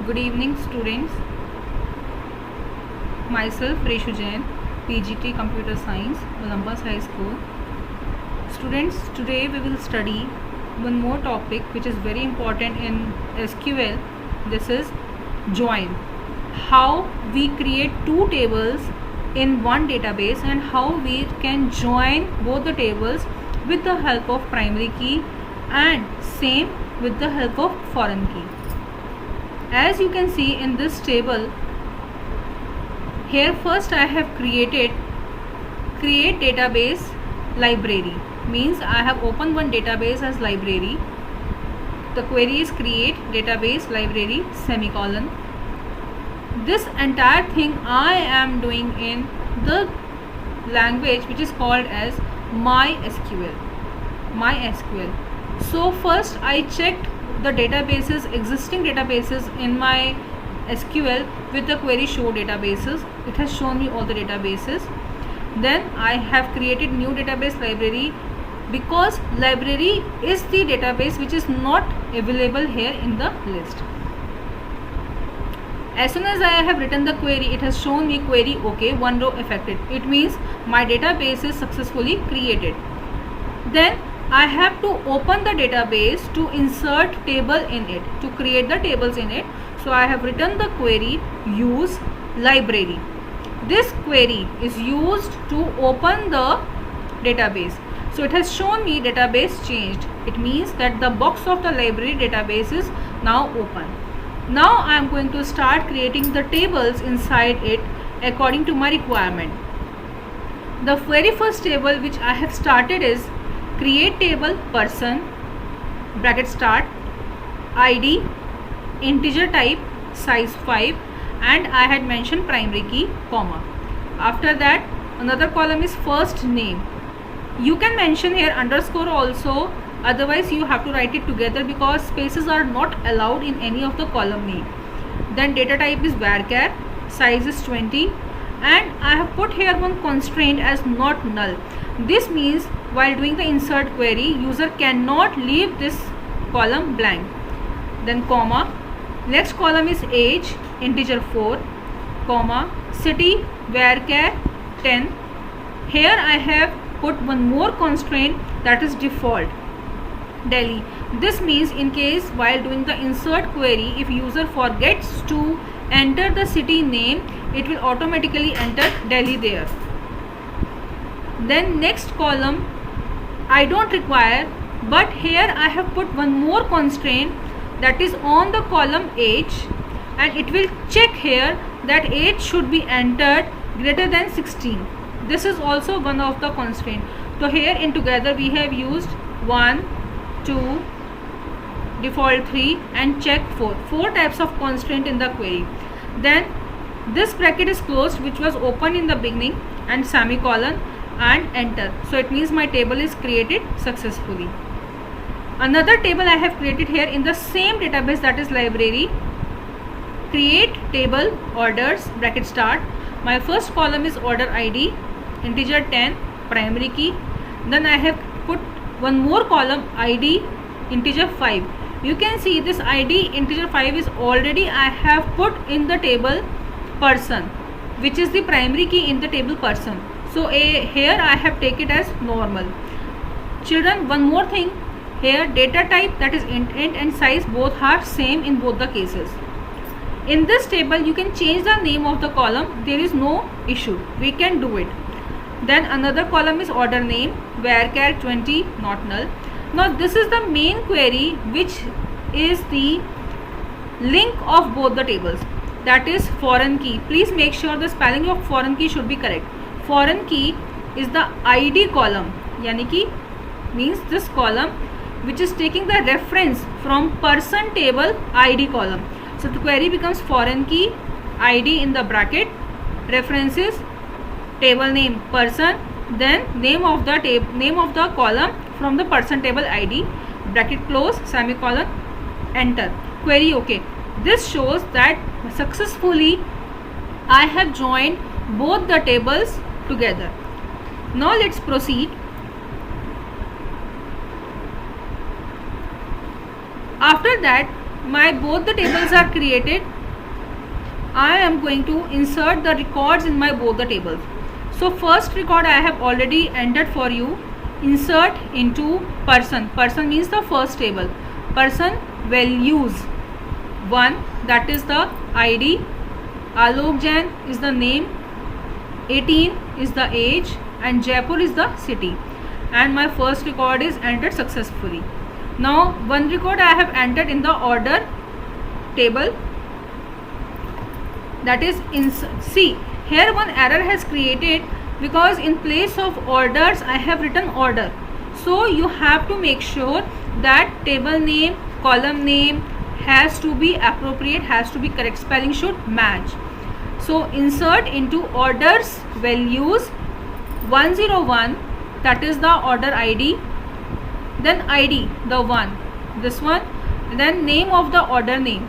Good evening, students. Myself, Reshu Jain, PGT Computer Science, Columbus High School. Students, today we will study one more topic which is very important in SQL. This is join. How we create two tables in one database and how we can join both the tables with the help of primary key and same with the help of foreign key. As you can see in this table, here first I have create database library, means I have opened one database as library. The query is create database library semicolon. This entire thing I am doing in the language which is called as MySQL. So first I checked the databases, existing databases in my SQL with the query show databases. It has shown me all the databases. Then I have created new database library, because library is the database which is not available here in the list. As soon as I have written the query, it has shown me query OK, one row affected. It means my database is successfully created. Then I have to open the database to insert table in it, to create the tables in it. So I have written the query use library. This query is used to open the database. So it has shown me database changed. It means that the box of the library database is now open. Now I am going to start creating the tables inside it according to my requirement. The very first table which I have started is create table person bracket start ID integer type size 5 and I had mentioned primary key comma. After that another column is first name. You can mention here underscore also, otherwise you have to write it together because spaces are not allowed in any of the column name. Then data type is varchar, size is 20 and I have put here one constraint as not null. This means while doing the insert query, user cannot leave this column blank. Then comma, next column is age integer 4 comma city varchar 10. Here I have put one more constraint, that is default Delhi. This means in case while doing the insert query, if user forgets to enter the city name, it will automatically enter Delhi there. Then next column I don't require, but here I have put one more constraint, that is on the column age, and it will check here that age should be entered greater than 16. This is also one of the constraints. So here in together we have used 1, 2, default 3 and check 4. 4 types of constraint in the query. Then this bracket is closed which was open in the beginning and semicolon and enter. So it means my table is created successfully. Another table I have created here in the same database, that is library create table orders bracket start. My first column is order ID integer 10 primary key. Then I have put one more column ID integer 5. You can see this ID integer 5 is already I have put in the table person, which is the primary key in the table person. So here I have taken it as normal. Children, one more thing, here data type, that is int and size, both are same in both the cases. In this table you can change the name of the column, there is no issue, we can do it. Then another column is order name varchar 20 not null. Now this is the main query which is the link of both the tables, that is foreign key. Please make sure the spelling of foreign key should be correct. Foreign key is the ID column, yani ki means this column which is taking the reference from person table ID column. So the query becomes foreign key ID in the bracket, references table name person, then name of the column from the person table ID bracket close semicolon enter. Query OK. This shows that successfully I have joined both the tables together. Now let's proceed. After that my both the tables are created, I am going to insert the records in my both the tables. So first record I have already entered for you. Insert into person. Person means the first table. Person values 1, that is the ID. Alok Jain is the name. 18 is the age, and Jaipur is the city. And my first record is entered successfully. Now one record I have entered in the order table, that is in C. Here one error has created because in place of orders I have written order. So you have to make sure that table name, column name has to be appropriate, has to be correct, spelling should match. So insert into orders values 101, that is the order ID, then ID the 1, this one, then name of the order name,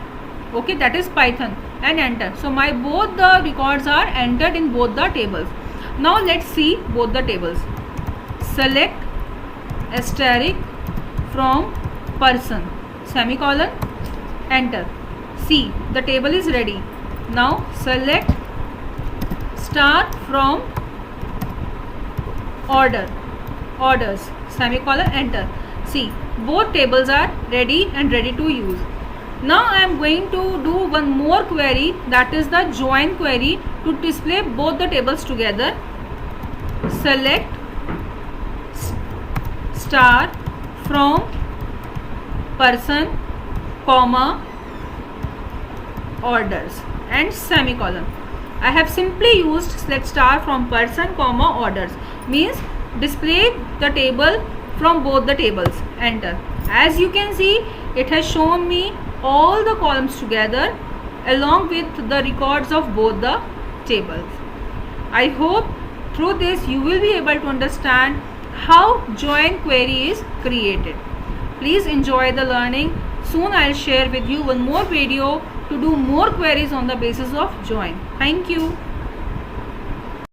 okay, that is Python, and enter. So my both the records are entered in both the tables. Now let's see both the tables. Select asterisk from person, semicolon, enter. See, the table is ready. Now select star from orders, semicolon, enter. See, both tables are ready and ready to use. Now I am going to do one more query, that is the join query, to display both the tables together. Select star from person, comma, orders, and semicolon. I have simply used select star from person, comma, orders, means display the table from both the tables, enter. As you can see, it has shown me all the columns together along with the records of both the tables. I hope through this you will be able to understand how join query is created. Please enjoy the learning. Soon I will share with you one more video to do more queries on the basis of join. Thank you.